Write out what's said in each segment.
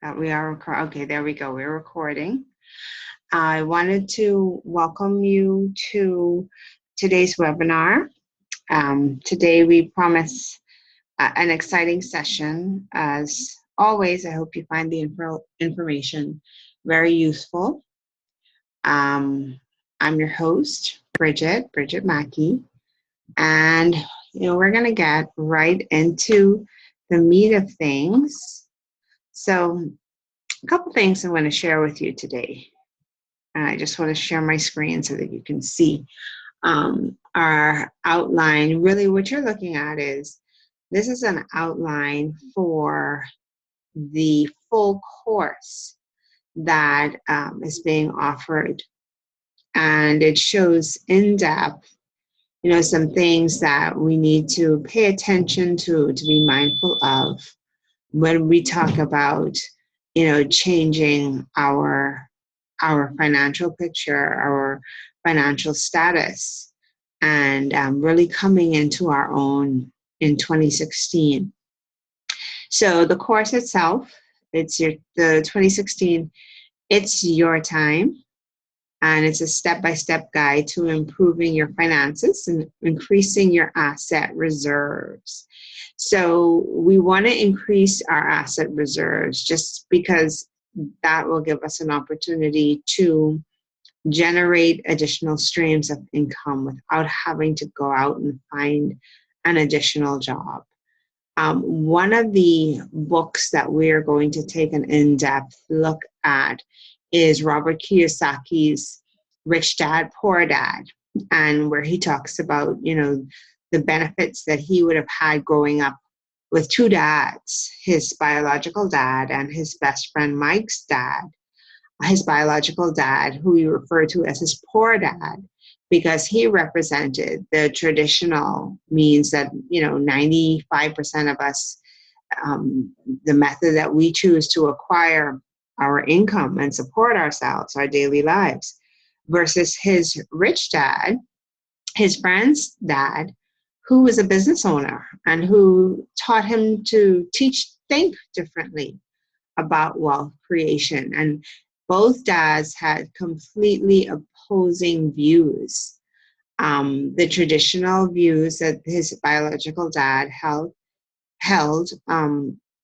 We are okay. There we go. We're recording. I wanted to welcome you to today's webinar. Today we promise an exciting session. As always, I hope you find the information very useful. I'm your host, Bridget Mackey, and we're going to get right into the meat of things. So, a couple things I want to share with you today. I just want to share my screen so that you can see our outline. Really, what you're looking at is this is an outline for the full course that is being offered. And it shows in depth, some things that we need to pay attention to be mindful of when we talk about, changing our financial picture, our financial status, and really coming into our own in 2016. So the course itself, the 2016, it's your time. And it's a step-by-step guide to improving your finances and increasing your asset reserves. So we want to increase our asset reserves just because that will give us an opportunity to generate additional streams of income without having to go out and find an additional job. One of the books that we're going to take an in-depth look at is Robert Kiyosaki's Rich Dad, Poor Dad, and where he talks about, the benefits that he would have had growing up with two dads, his biological dad and his best friend Mike's dad. His biological dad, who we refer to as his poor dad, because he represented the traditional means that, 95% of us, the method that we choose to acquire our income and support ourselves, our daily lives, versus his rich dad, his friend's dad, who was a business owner and who taught him to think differently about wealth creation. And both dads had completely opposing views. The traditional views that his biological dad held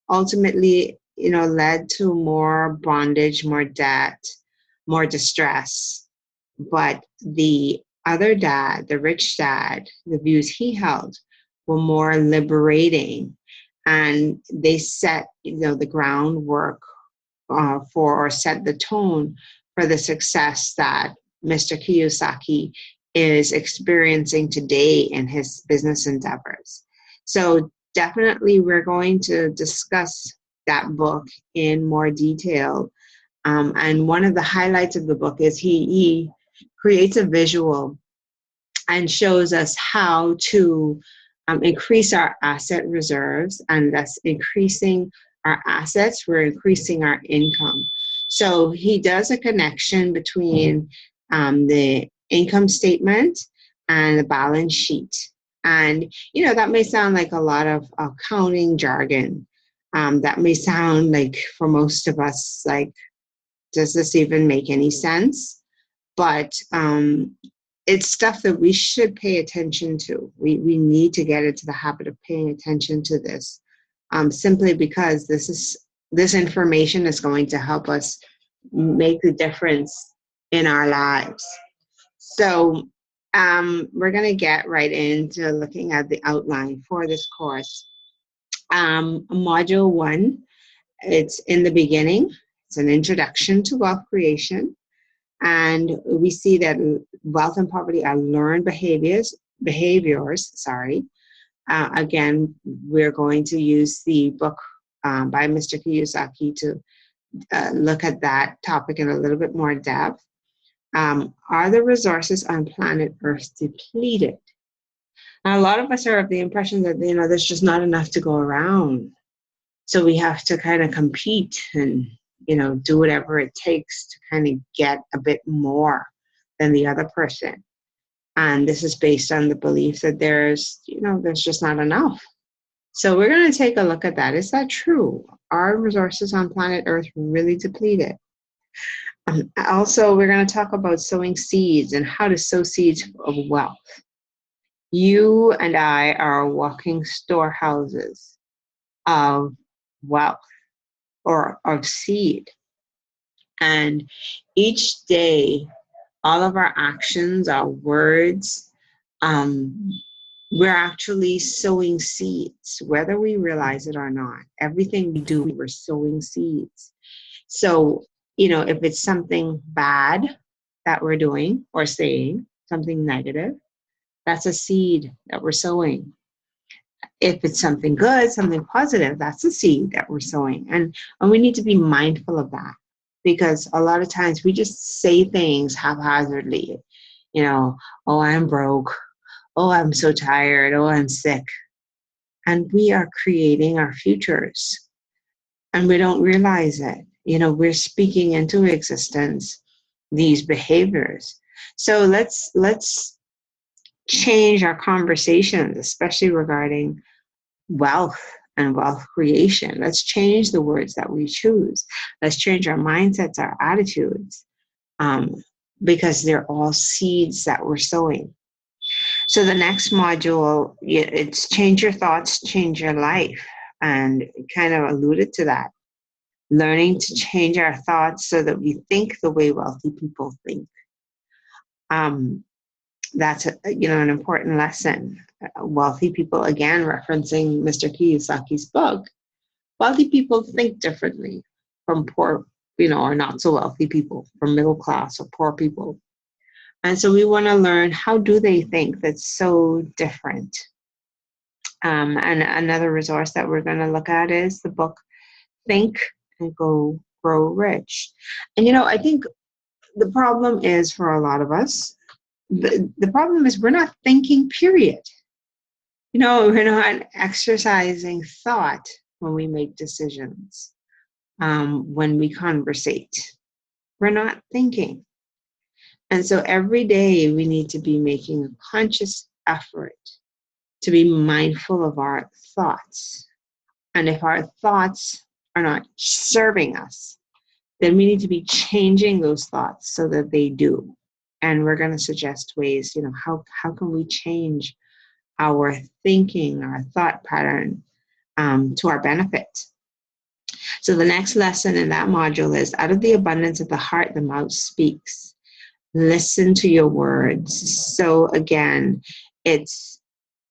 ultimately, led to more bondage, more debt, more distress. But the other dad, the rich dad, the views he held were more liberating, and they set, the groundwork or set the tone for the success that Mr. Kiyosaki is experiencing today in his business endeavors. So definitely we're going to discuss that book in more detail. And one of the highlights of the book is he creates a visual and shows us how to increase our asset reserves, and thus increasing our assets, we're increasing our income. So he does a connection between the income statement and the balance sheet. And, that may sound like a lot of accounting jargon. That may sound like, for most of us, like, does this even make any sense? But it's stuff that we should pay attention to. We need to get into the habit of paying attention to this, simply because this information is going to help us make the difference in our lives. So we're going to get right into looking at the outline for this course. Module 1, it's in the beginning. It's an introduction to wealth creation. And we see that wealth and poverty are learned behaviors. Again, we're going to use the book by Mr. Kiyosaki to look at that topic in a little bit more depth. Are the resources on planet Earth depleted? Now, a lot of us are of the impression that, there's just not enough to go around. So we have to kind of compete and do whatever it takes to kind of get a bit more than the other person. And this is based on the belief that there's just not enough. So we're going to take a look at that. Is that true? Are resources on planet Earth really depleted? Also, we're going to talk about sowing seeds and how to sow seeds of wealth. You and I are walking storehouses of wealth or of seed. And each day, all of our actions, our words, we're actually sowing seeds, whether we realize it or not. Everything we do, we're sowing seeds. So, if it's something bad that we're doing or saying, something negative, that's a seed that we're sowing. If it's something good, something positive, that's a seed that we're sowing. And we need to be mindful of that, because a lot of times we just say things haphazardly, oh, I'm broke. Oh, I'm so tired. Oh, I'm sick. And we are creating our futures and we don't realize it. We're speaking into existence these behaviors. So let's change our conversations, especially regarding wealth and wealth creation. Let's change the words that we choose. Let's change our mindsets, our attitudes, because they're all seeds that we're sowing. So the next module, it's change your thoughts, change your life. And kind of alluded to that. Learning to change our thoughts so that we think the way wealthy people think. That's an important lesson. Wealthy people, again, referencing Mr. Kiyosaki's book, wealthy people think differently from poor, or not so wealthy people, from middle class or poor people. And so we want to learn, how do they think that's so different? And another resource that we're going to look at is the book, Think and Grow Rich. And, I think the problem is, for a lot of us, the problem is we're not thinking, period. We're not exercising thought when we make decisions, when we conversate. We're not thinking. And so every day we need to be making a conscious effort to be mindful of our thoughts. And if our thoughts are not serving us, then we need to be changing those thoughts so that they do. And we're going to suggest ways, how can we change our thinking, our thought pattern to our benefit. So the next lesson in that module is, out of the abundance of the heart, the mouth speaks. Listen to your words. So again, it's,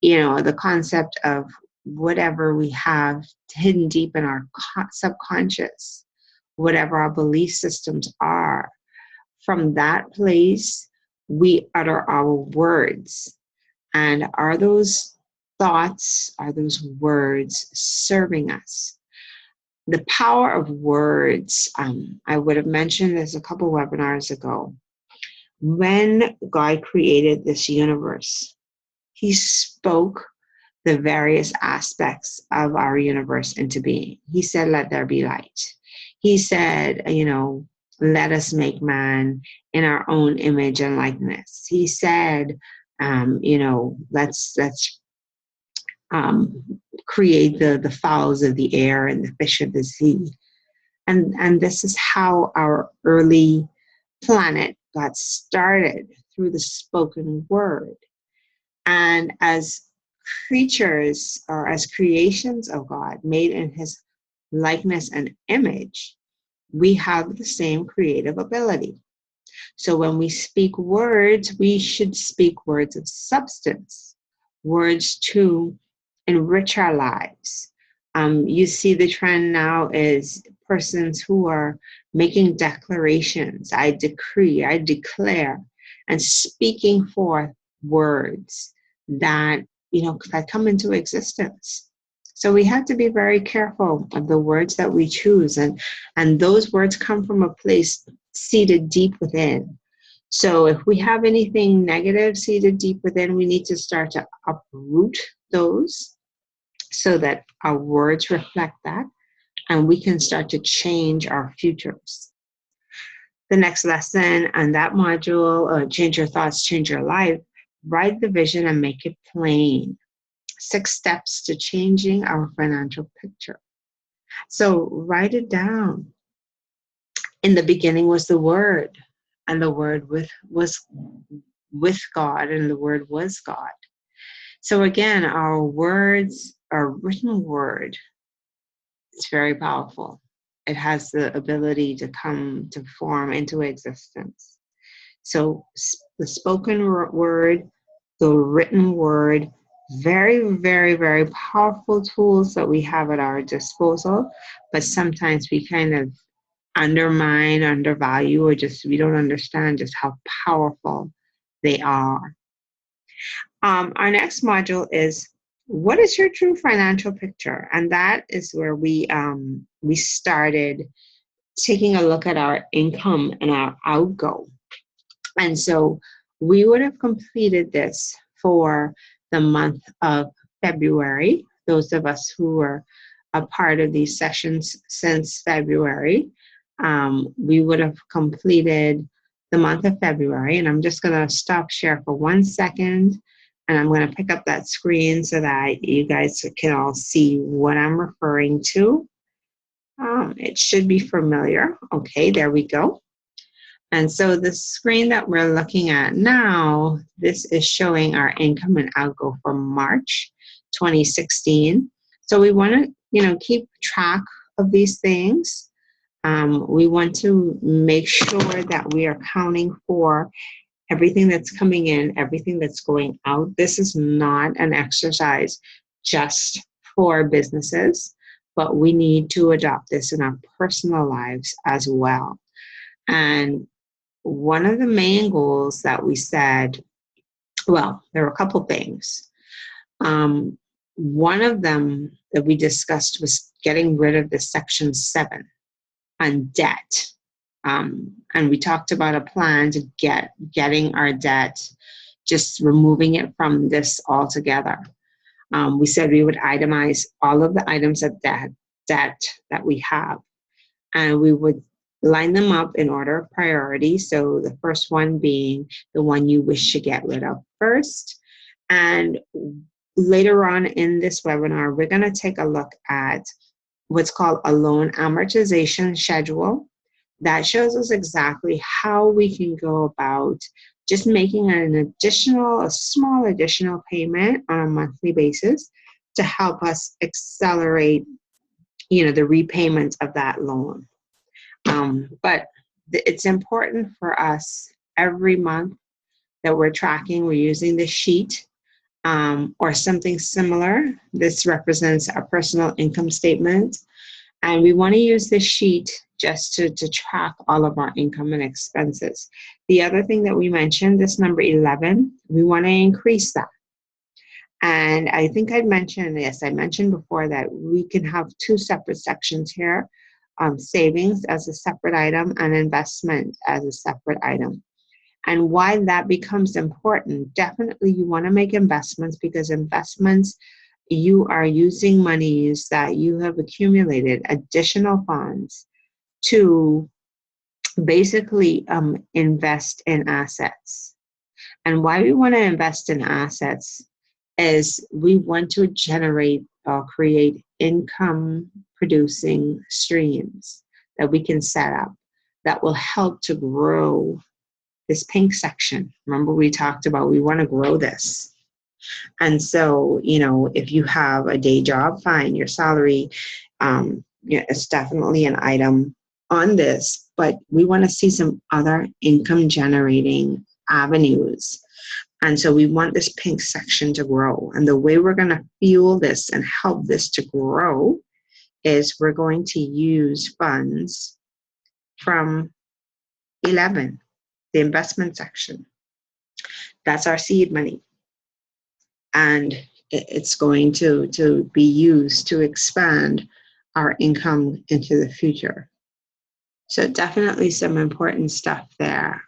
the concept of whatever we have hidden deep in our subconscious, whatever our belief systems are, from that place, we utter our words. And are those thoughts, are those words serving us? The power of words, I would have mentioned this a couple webinars ago. When God created this universe, He spoke the various aspects of our universe into being. He said, let there be light. He said, let us make man in our own image and likeness. He said, let's create the fowls of the air and the fish of the sea. And this is how our early planet got started, through the spoken word. And as creatures, or as creations of God, made in His likeness and image, we have the same creative ability. So when we speak words, we should speak words of substance, words to enrich our lives. You see the trend now is persons who are making declarations. I decree, I declare, and speaking forth words that, that come into existence. So we have to be very careful of the words that we choose. And those words come from a place seated deep within. So if we have anything negative seated deep within, we need to start to uproot those so that our words reflect that, and we can start to change our futures. The next lesson on that module, change your thoughts, change your life, write the vision and make it plain. 6 steps to changing our financial picture. So write it down. In the beginning was the Word, and the Word was with God, and the Word was God. So again, our words, our written word, it's very powerful. It has the ability to come to form into existence. So the spoken word, the written word, very, very, very powerful tools that we have at our disposal, but sometimes we kind of undermine, undervalue, or just we don't understand just how powerful they are. Our next module is, what is your true financial picture? And that is where we started taking a look at our income and our outgo. And so we would have completed this for the month of February. Those of us who were a part of these sessions since February, we would have completed the month of February. And I'm just going to stop share for 1 second. And I'm going to pick up that screen so that you guys can all see what I'm referring to. It should be familiar. Okay, there we go. And so the screen that we're looking at now, this is showing our income and outgo for March 2016. So we want to, keep track of these things. We want to make sure that we are accounting for everything that's coming in, everything that's going out. This is not an exercise just for businesses, but we need to adopt this in our personal lives as well. And one of the main goals that we said, well, there were a couple things. One of them that we discussed was getting rid of the Section 7 on debt. And we talked about a plan to getting our debt, just removing it from this altogether. We said we would itemize all of the items of debt that we have, and we would line them up in order of priority. So the first one being the one you wish to get rid of first. And later on in this webinar, we're going to take a look at what's called a loan amortization schedule. That shows us exactly how we can go about just making a small additional payment on a monthly basis to help us accelerate, the repayment of that loan. But it's important for us every month that we're tracking, we're using the sheet or something similar. This represents our personal income statement. And we want to use this sheet just to track all of our income and expenses. The other thing that we mentioned, this number 11, we want to increase that. And I think I mentioned before that we can have 2 separate sections here. Savings as a separate item and investment as a separate item. And why that becomes important, definitely you want to make investments, because investments, you are using monies that you have accumulated, additional funds, to basically invest in assets. And why we want to invest in assets is we want to generate or create income producing streams that we can set up that will help to grow this pink section. Remember, we talked about we want to grow this. And so, if you have a day job, fine, your salary is definitely an item on this, but we want to see some other income generating avenues. And so we want this pink section to grow. And the way we're going to fuel this and help this to grow is we're going to use funds from 11, the investment section. That's our seed money. And it's going to be used to expand our income into the future. So definitely some important stuff there.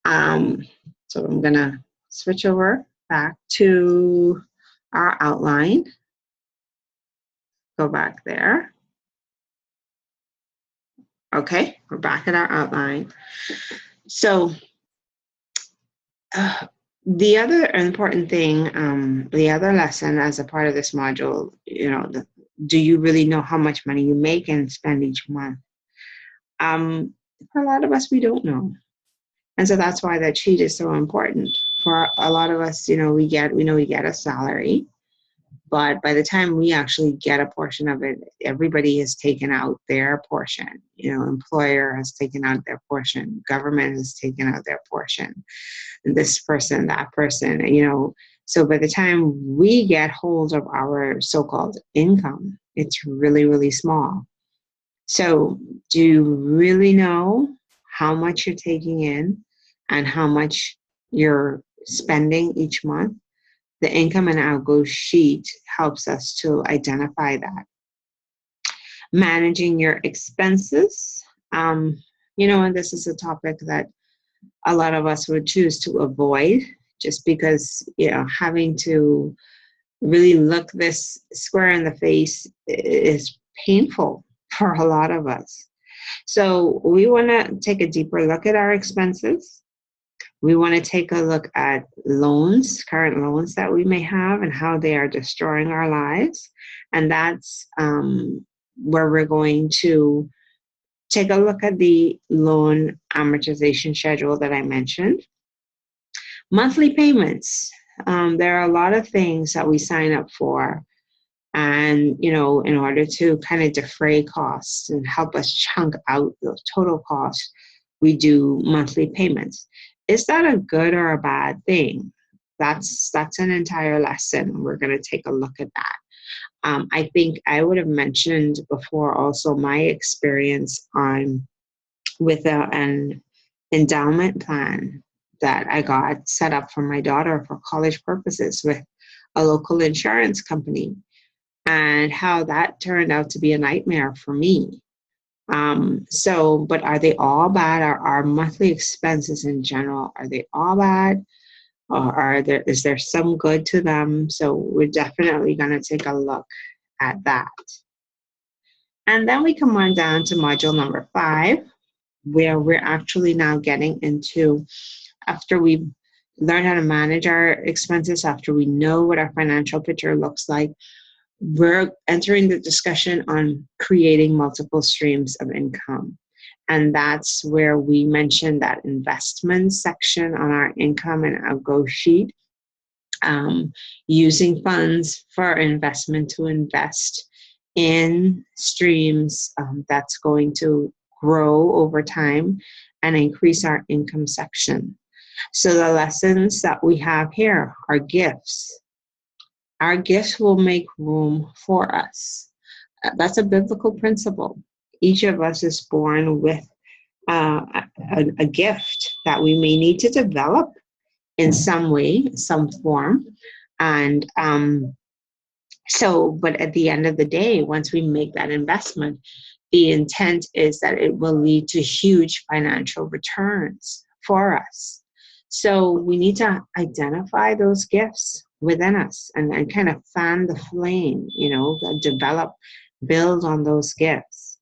So I'm going to switch over back to our outline. Go back there. Okay, we're back at our outline. So The other important thing, the other lesson as a part of this module, do you really know how much money you make and spend each month? For a lot of us, we don't know. And so that's why that sheet is so important. For a lot of us, we know we get a salary, but by the time we actually get a portion of it, everybody has taken out their portion. Employer has taken out their portion, government has taken out their portion, this person, that person, So by the time we get hold of our so-called income, it's really, really small. So do you really know how much you're taking in and how much you're spending each month? The income and outgo sheet helps us to identify that. Managing your expenses, and this is a topic that a lot of us would choose to avoid just because, having to really look this square in the face is painful for a lot of us. So we want to take a deeper look at our expenses. We want to take a look at loans, current loans that we may have and how they are destroying our lives. And that's where we're going to take a look at the loan amortization schedule that I mentioned. Monthly payments. There are a lot of things that we sign up for. And, in order to kind of defray costs and help us chunk out the total costs, we do monthly payments. Is that a good or a bad thing? That's an entire lesson. We're going to take a look at that. I think I would have mentioned before also my experience with an endowment plan that I got set up for my daughter for college purposes with a local insurance company, and how that turned out to be a nightmare for me. But are they all bad? Are our monthly expenses in general, are they all bad? Or is there some good to them? So we're definitely going to take a look at that. And then we come on down to module number 5, where we're actually now getting into, after we learn how to manage our expenses, after we know what our financial picture looks like, we're entering the discussion on creating multiple streams of income. And that's where we mentioned that investment section on our income and outgo sheet, using funds for investment to invest in streams that's going to grow over time and increase our income section. So the lessons that we have here are gifts. Our gifts will make room for us. That's a biblical principle. Each of us is born with a gift that we may need to develop in some way, some form. And but at the end of the day, once we make that investment, the intent is that it will lead to huge financial returns for us. So we need to identify those gifts within us and kind of fan the flame, develop, build on those gifts.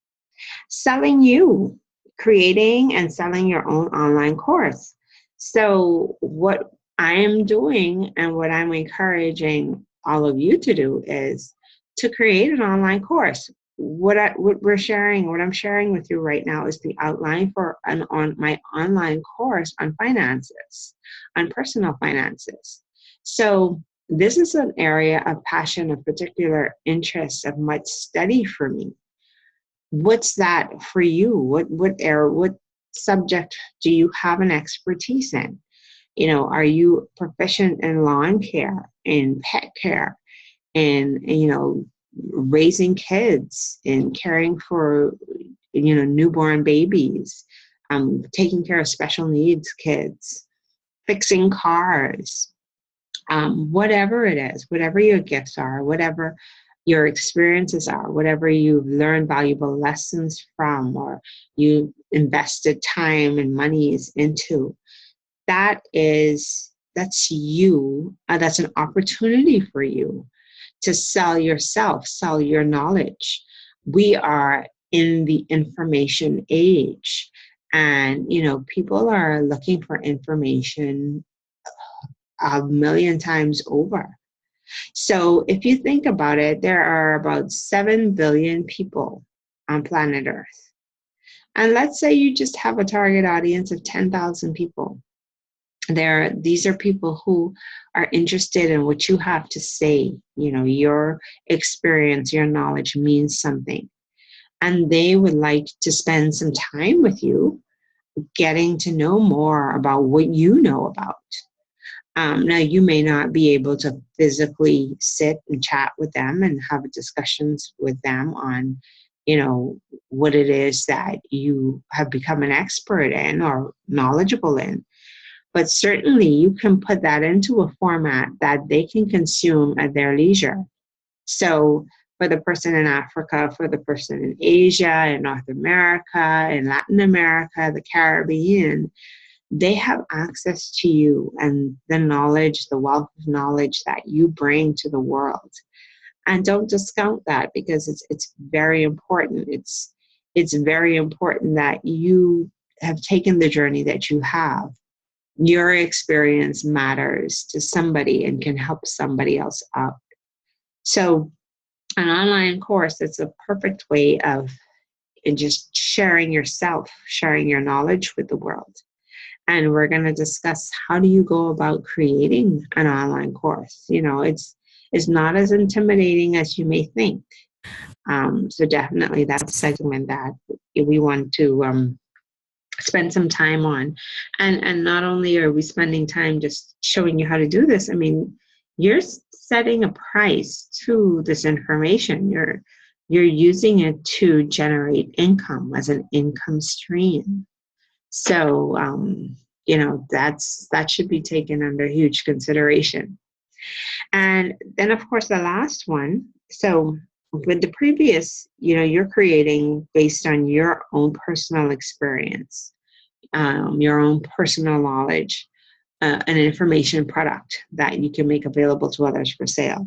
Selling you, creating and selling your own online course. So what I am doing and what I'm encouraging all of you to do is to create an online course. What I'm sharing with you right now is the outline for my online course on finances, on personal finances. So this is an area of passion, of particular interest, of much study for me. What's that for you? What subject do you have an expertise in? Are you proficient in lawn care, in pet care, in, raising kids, in caring for, newborn babies, taking care of special needs kids, fixing cars, whatever it is, whatever your gifts are, whatever your experiences are, whatever you've learned valuable lessons from, or you invested time and monies into, that's you. That's an opportunity for you to sell yourself, sell your knowledge. We are in the information age, and people are looking for information a million times over. So if you think about it, there are about 7 billion people on planet Earth. And let's say you just have a target audience of 10,000 people. These are people who are interested in what you have to say. You know, your experience, your knowledge means something. And they would like to spend some time with you, getting to know more about what you know about. Now, you may not be able to physically sit and chat with them and have discussions with them on, you know, what it is that you have become an expert in or knowledgeable in. But certainly you can put that into a format that they can consume at their leisure. So for the person in Africa, for the person in Asia, in North America, in Latin America, the Caribbean, they have access to you and the knowledge, the wealth of knowledge that you bring to the world. And don't discount that, because it's very important. It's very important that you have taken the journey that you have. Your experience matters to somebody and can help somebody else out. So an online course, it's a perfect way of just sharing yourself, sharing your knowledge with the world. And we're going to discuss, how do you go about creating an online course? You know, it's not as intimidating as you may think. So definitely that's a segment that we want to spend some time on. And not only are we spending time just showing you how to do this, I mean, you're setting a price to this information. You're using it to generate income as an income stream. So, you know, that should be taken under huge consideration. And then, of course, the last one. So with the previous, you know, you're creating based on your own personal experience, your own personal knowledge, an information product that you can make available to others for sale.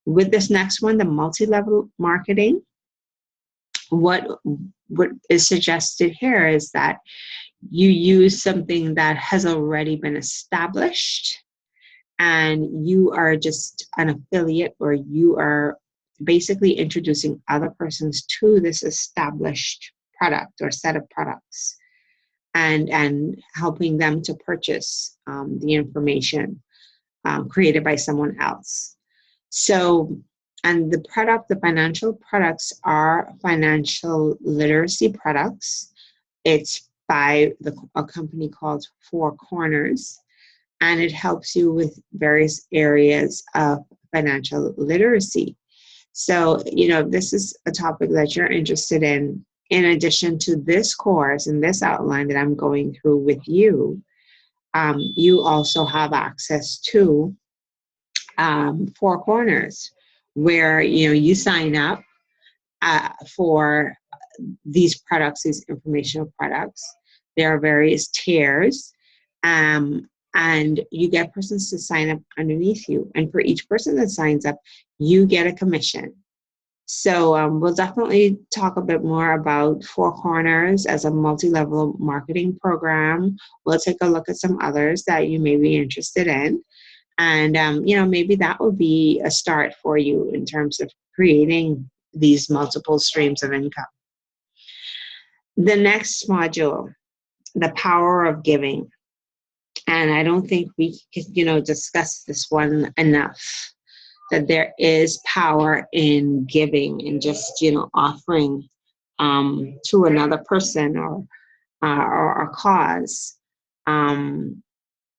With this next one, the multi-level marketing, what is suggested here is that you use something that has already been established, and you are just an affiliate, or you are basically introducing other persons to this established product or set of products, and helping them to purchase the information created by someone else. So, and the financial products are financial literacy products. It's by a company called Four Corners, and it helps you with various areas of financial literacy. So, you know, this is a topic that you're interested in addition to this course and this outline that I'm going through with you, you also have access to Four Corners, where, you know, you sign up for these products, these informational products. There are various tiers, and you get persons to sign up underneath you. And for each person that signs up, you get a commission. So we'll definitely talk a bit more about Four Corners as a multi-level marketing program. We'll take a look at some others that you may be interested in. And, you know, maybe that would be a start for you in terms of creating these multiple streams of income. The next module, the power of giving. And I don't think we can, you know, discuss this one enough, that there is power in giving and just, you know, offering to another person or a cause,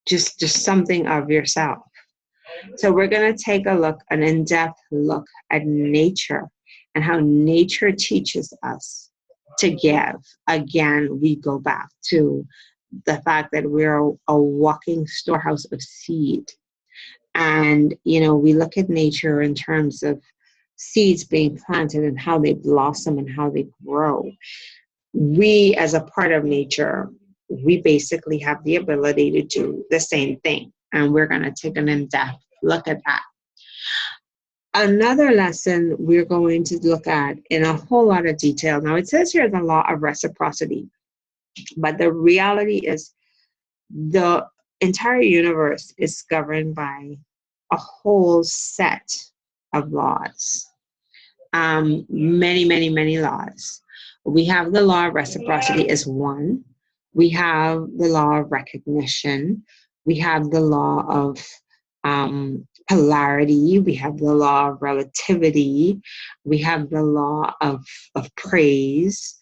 just something of yourself. So we're going to take an in-depth look at nature and how nature teaches us to give. Again, we go back to the fact that we're a walking storehouse of seed. And, you know, we look at nature in terms of seeds being planted and how they blossom and how they grow. We, as a part of nature, we basically have the ability to do the same thing. And we're going to take an in-depth look at that. Another lesson we're going to look at in a whole lot of detail. Now, it says here the law of reciprocity, but the reality is the entire universe is governed by a whole set of laws. Many, many, many laws. We have the law of reciprocity as one. We have the law of recognition. We have the law of polarity. We have the law of relativity. We have the law of praise.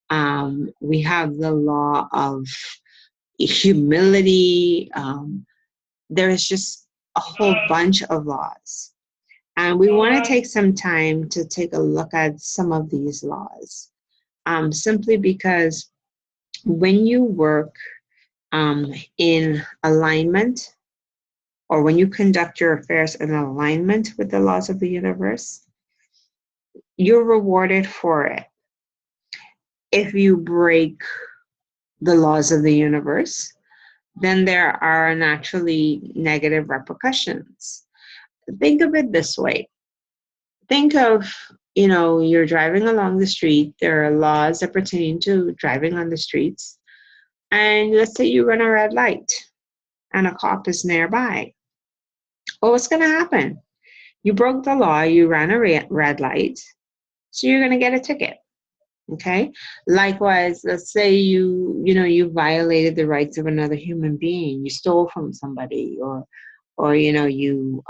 We have the law of humility. There is just a whole bunch of laws. And we want to take some time to take a look at some of these laws, simply because when you work in alignment, or when you conduct your affairs in alignment with the laws of the universe, you're rewarded for it. If you break the laws of the universe, then there are naturally negative repercussions. Think of it this way. Think of, you're driving along the street. There are laws that pertain to driving on the streets. And let's say you run a red light and a cop is nearby. Well, what's going to happen? You broke the law. You ran a red light. So you're going to get a ticket. Okay. Likewise, let's say you violated the rights of another human being. You stole from somebody, or you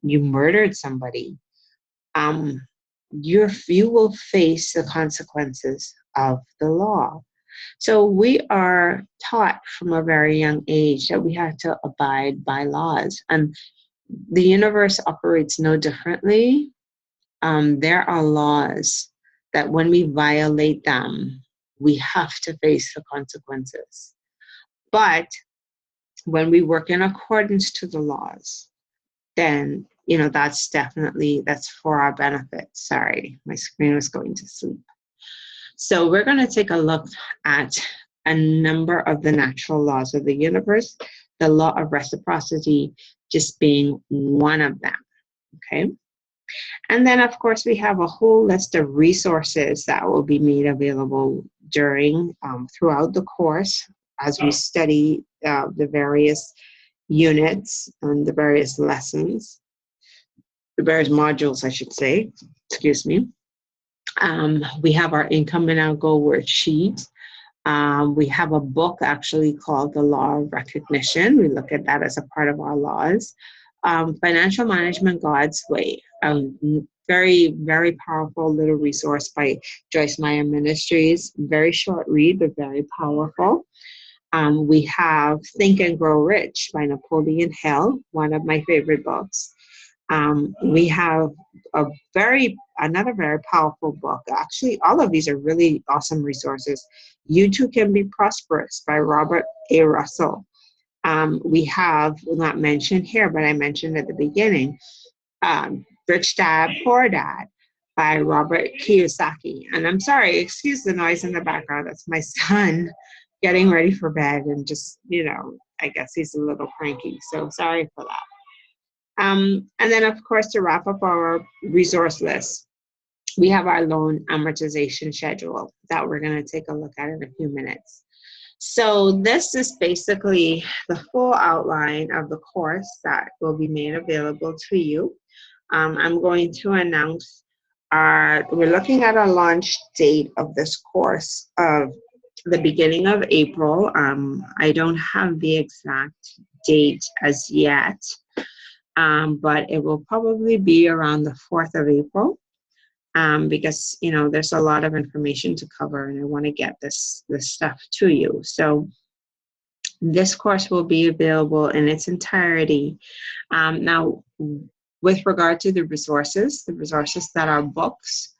murdered somebody. You will face the consequences of the law. So we are taught from a very young age that we have to abide by laws, and the universe operates no differently. There are laws that when we violate them, we have to face the consequences. But when we work in accordance to the laws, then that's for our benefit. Sorry, my screen was going to sleep. So we're going to take a look at a number of the natural laws of the universe, the law of reciprocity just being one of them. Okay. And then, of course, we have a whole list of resources that will be made available throughout the course as we study the various units and the various lessons, the various modules, I should say. Excuse me. We have our income and our goal worksheet. We have a book actually called The Law of Recognition. We look at that as a part of our laws. Financial Management God's Way. Very, very powerful little resource by Joyce Meyer Ministries. Very short read, but very powerful. We have Think and Grow Rich by Napoleon Hill, one of my favorite books. We have another very powerful book. Actually, all of these are really awesome resources. You Too Can Be Prosperous by Robert A. Russell. We have, not mentioned here, but I mentioned at the beginning, Rich Dad, Poor Dad by Robert Kiyosaki. And I'm sorry, excuse the noise in the background. That's my son getting ready for bed and just, I guess he's a little cranky. So sorry for that. And then, of course, to wrap up our resource list, we have our loan amortization schedule that we're going to take a look at in a few minutes. So this is basically the full outline of the course that will be made available to you. I'm going to announce we're looking at a launch date of this course of the beginning of April. I don't have the exact date as yet. But it will probably be around the 4th of April because, there's a lot of information to cover and I want to get this stuff to you. So this course will be available in its entirety. Now, with regard to the resources that are books,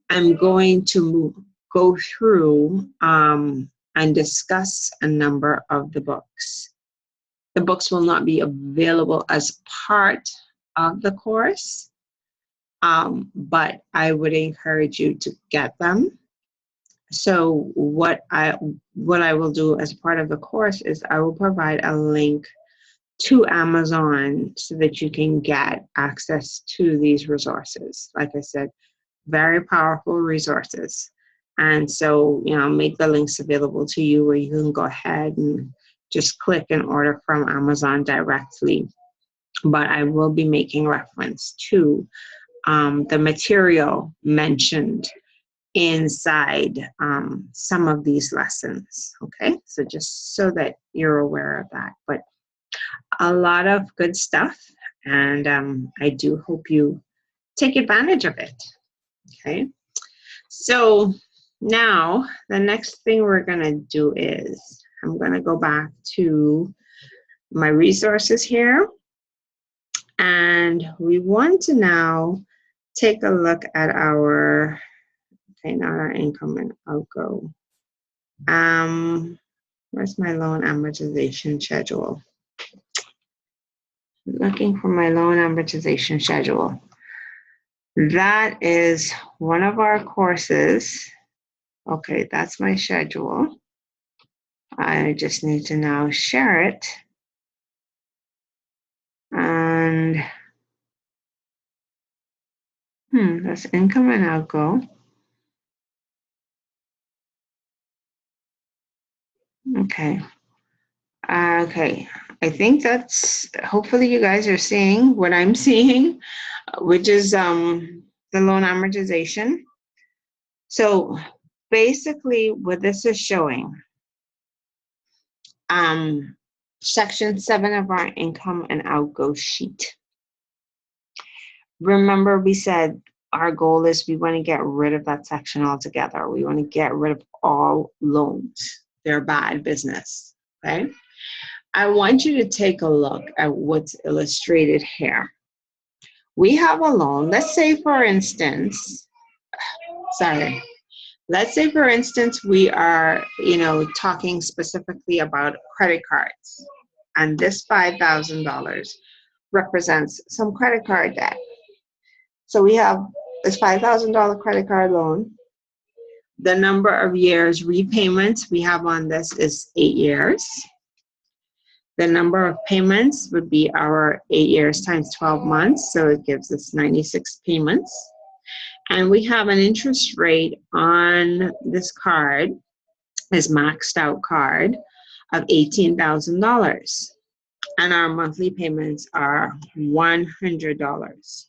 I'm going to go through and discuss a number of the books. The books will not be available as part of the course, but I would encourage you to get them. So what I will do as part of the course is I will provide a link to Amazon so that you can get access to these resources. Like I said, very powerful resources. And so, make the links available to you where you can go ahead and just click and order from Amazon directly. But I will be making reference to the material mentioned inside some of these lessons. Okay, so just so that you're aware of that. But a lot of good stuff, and I do hope you take advantage of it. Okay, so now the next thing we're going to do is I'm going to go back to my resources here, and we want to now take a look at our, okay, not our income and outgo. Where's my loan amortization schedule? Looking for my loan amortization schedule. That is one of our courses. Okay, that's my schedule. I just need to now share it. And that's income and outgo. Okay. Okay. I think that's, hopefully you guys are seeing what I'm seeing, which is the loan amortization. So basically what this is showing, section 7 of our income and outgo sheet. Remember, we said our goal is we want to get rid of that section altogether. We want to get rid of all loans. They're bad business, okay? I want you to take a look at what's illustrated here. We have a loan. Let's say, for instance, we are, talking specifically about credit cards, and this $5,000 represents some credit card debt. So we have this $5,000 credit card loan. The number of years repayments we have on this is 8 years. The number of payments would be our 8 years times 12 months, so it gives us 96 payments. And we have an interest rate on this card, this maxed out card, of $18,000. And our monthly payments are $100.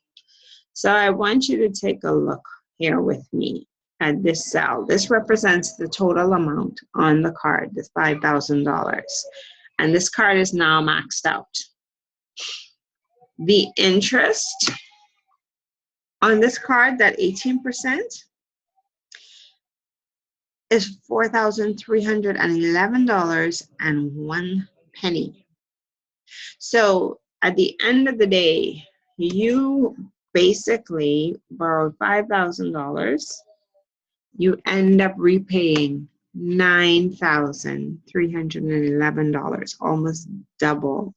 So I want you to take a look here with me at this cell. This represents the total amount on the card, this $5,000. And this card is now maxed out. The interest on this card, that 18%, is $4,311.01. So at the end of the day, you basically borrowed $5,000. You end up repaying $9,311, almost double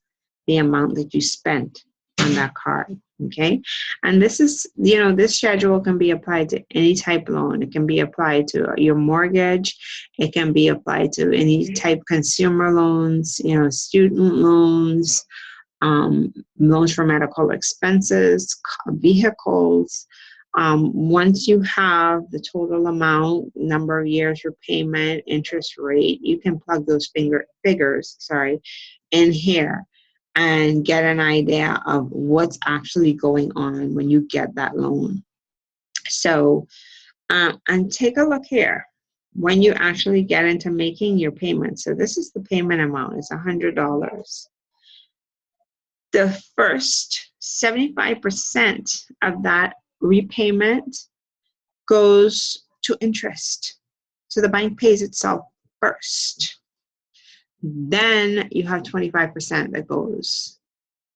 the amount that you spent on that card. Okay, and this is, this schedule can be applied to any type loan. It can be applied to your mortgage. It can be applied to any type consumer loans, student loans, loans for medical expenses, vehicles. Once you have the total amount, number of years repayment, interest rate, you can plug those figures in here and get an idea of what's actually going on when you get that loan. So, and take a look here when you actually get into making your payment. So this is the payment amount, it's $100. The first 75% of that repayment goes to interest. So the bank pays itself first. Then you have 25% that goes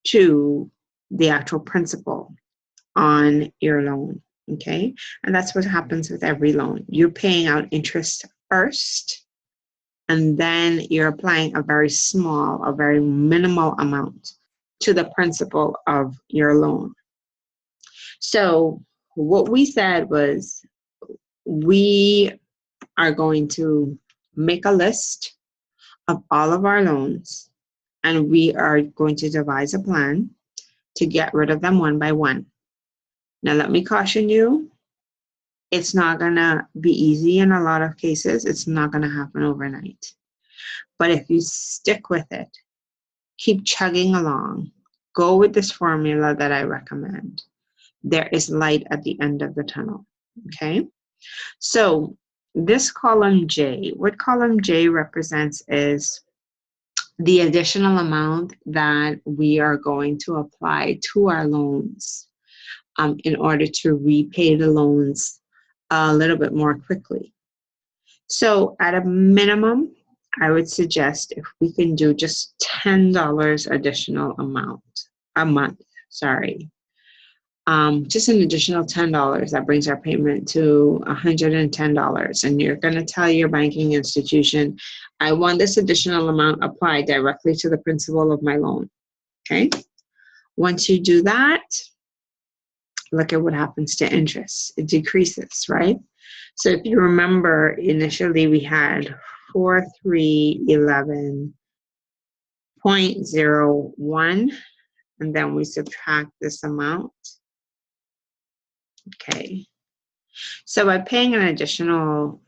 to the actual principal on your loan, okay? And that's what happens with every loan. You're paying out interest first, and then you're applying a very minimal amount to the principal of your loan. So what we said was we are going to make a list of all of our loans, and we are going to devise a plan to get rid of them one by one. Now, let me caution you, it's not going to be easy in a lot of cases. It's not going to happen overnight. But if you stick with it, keep chugging along, go with this formula that I recommend, there is light at the end of the tunnel, okay? So this column J, what column J represents is the additional amount that we are going to apply to our loans in order to repay the loans a little bit more quickly. So at a minimum, I would suggest if we can do just $10 additional a month, sorry. Just an additional $10, that brings our payment to $110. And you're going to tell your banking institution, I want this additional amount applied directly to the principal of my loan, okay? Once you do that, look at what happens to interest. It decreases, right? So if you remember, initially we had 4311.01, and then we subtract this amount. Okay. So by paying an additional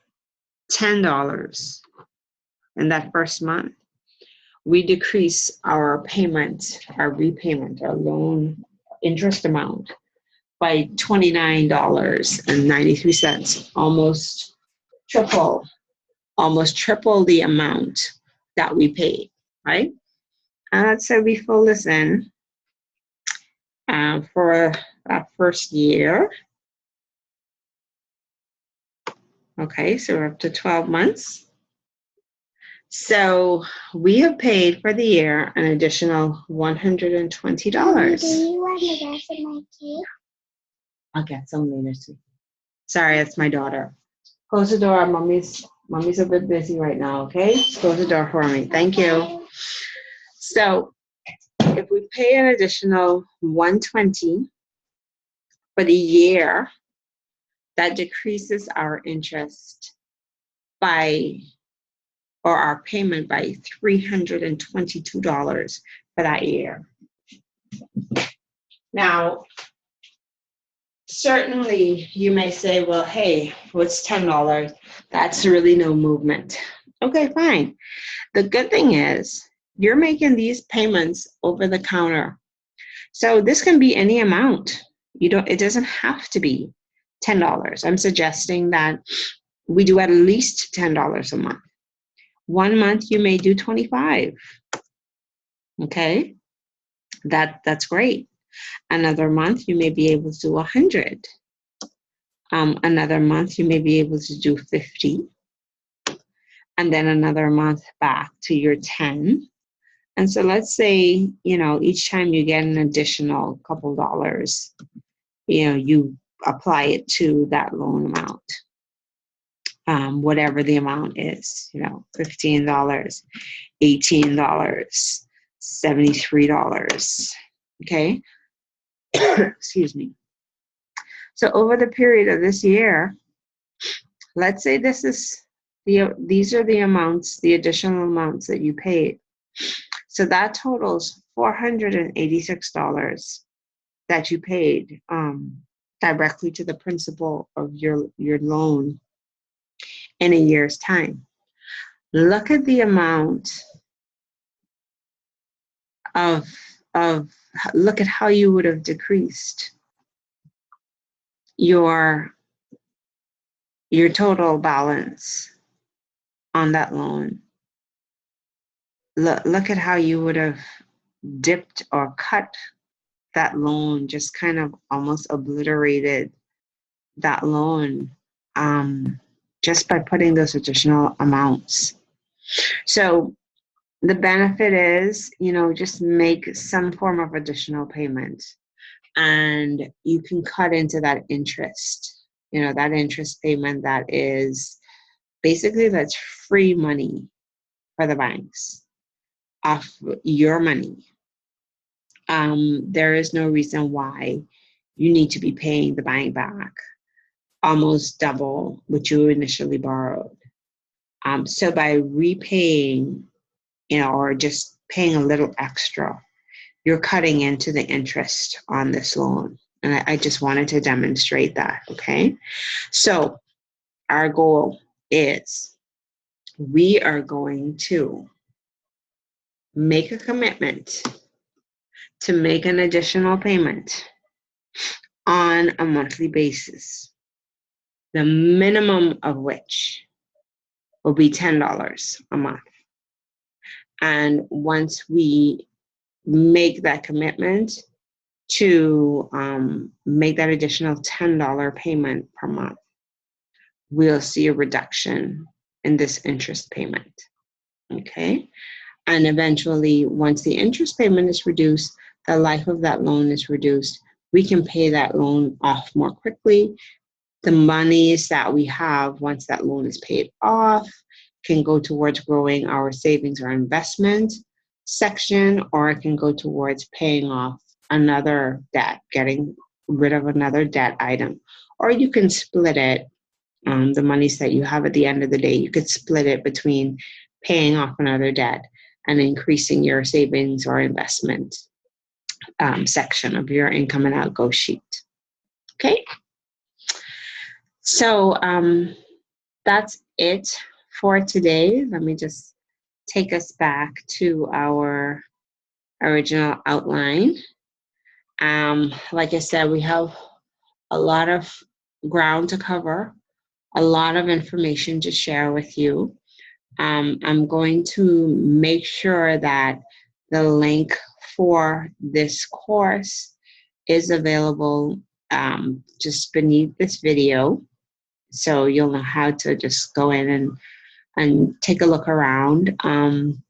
$10 in that first month, we decrease our payment, our repayment, our loan interest amount by $29.93, almost triple the amount that we paid, right? And let's say we fill this in for that first year. Okay, so we're up to 12 months. So we have paid for the year an additional $120. Do you want the rest of my cake? I'll get some later too. Sorry, it's my daughter. Close the door. Mommy's a bit busy right now, okay? Close the door for me. Thank you. So if we pay an additional $120 for the year, that decreases our interest or our payment by $322 for that year. Now, certainly you may say, well, hey, what's $10? That's really no movement. Okay, fine. The good thing is you're making these payments over the counter. So this can be any amount. It doesn't have to be $10. I'm suggesting that we do at least $10 a month. 1 month you may do 25. Okay, that's great. Another month you may be able to do 100. Another month you may be able to do 50. And then another month back to your 10. And so let's say, each time you get an additional couple dollars, you apply it to that loan amount. Whatever the amount is, $15, $18, $73, okay? Excuse me. So over the period of this year, let's say these are the amounts, the additional amounts that you paid. So that totals $486 that you paid directly to the principal of your loan in a year's time. Look at the amount look at how you would have decreased your total balance on that loan. Look at how you would have dipped or cut that loan, just kind of almost obliterated that loan just by putting those additional amounts. So the benefit is, just make some form of additional payment and you can cut into that interest, that interest payment that is basically that's free money for the banks off your money. There is no reason why you need to be paying the bank back almost double what you initially borrowed. So by repaying, or just paying a little extra, you're cutting into the interest on this loan. And I just wanted to demonstrate that, okay? So our goal is we are going to make a commitment to make an additional payment on a monthly basis, the minimum of which will be $10 a month. And once we make that commitment to make that additional $10 payment per month, we'll see a reduction in this interest payment, okay? And eventually, once the interest payment is reduced, the life of that loan is reduced, we can pay that loan off more quickly. The monies that we have once that loan is paid off can go towards growing our savings or investment section, or it can go towards paying off another debt, getting rid of another debt item. Or you can split it, the monies that you have at the end of the day, you could split it between paying off another debt and increasing your savings or investment section of your income and outgo sheet. Okay? So that's it for today. Let me just take us back to our original outline. Like I said, we have a lot of ground to cover, a lot of information to share with you. I'm going to make sure that the link for this course is available just beneath this video. So you'll know how to just go in and take a look around. And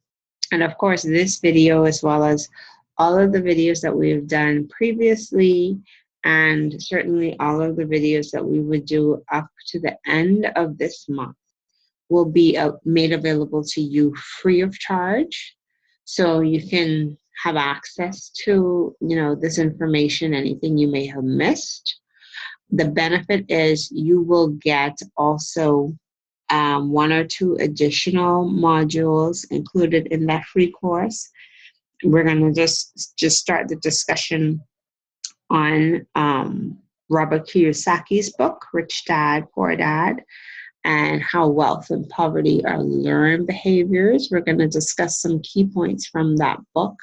of course, this video, as well as all of the videos that we've done previously, and certainly all of the videos that we would do up to the end of this month, will be made available to you free of charge. So you can have access to, this information, anything you may have missed. The benefit is you will get also 1 or 2 additional modules included in that free course. We're going to just start the discussion on Robert Kiyosaki's book, Rich Dad, Poor Dad, and how wealth and poverty are learned behaviors. We're going to discuss some key points from that book,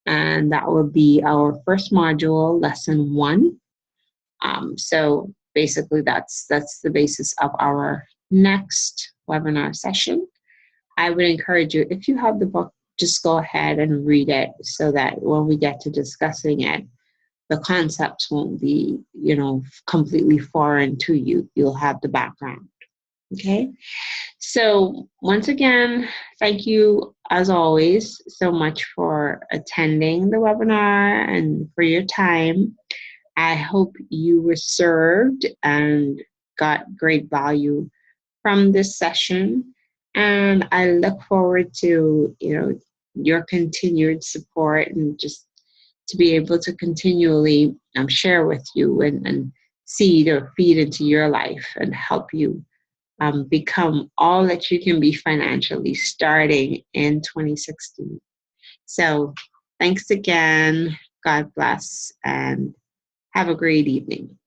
and that will be our first module, lesson 1. So basically that's the basis of our next webinar session. I would encourage you, if you have the book, just go ahead and read it so that when we get to discussing it, the concepts won't be, completely foreign to you. You'll have the background. Okay, so once again, thank you as always so much for attending the webinar and for your time. I hope you were served and got great value from this session, and I look forward to your continued support and just to be able to continually share with you and seed or feed into your life and help you become all that you can be financially starting in 2016. So thanks again. God bless and have a great evening.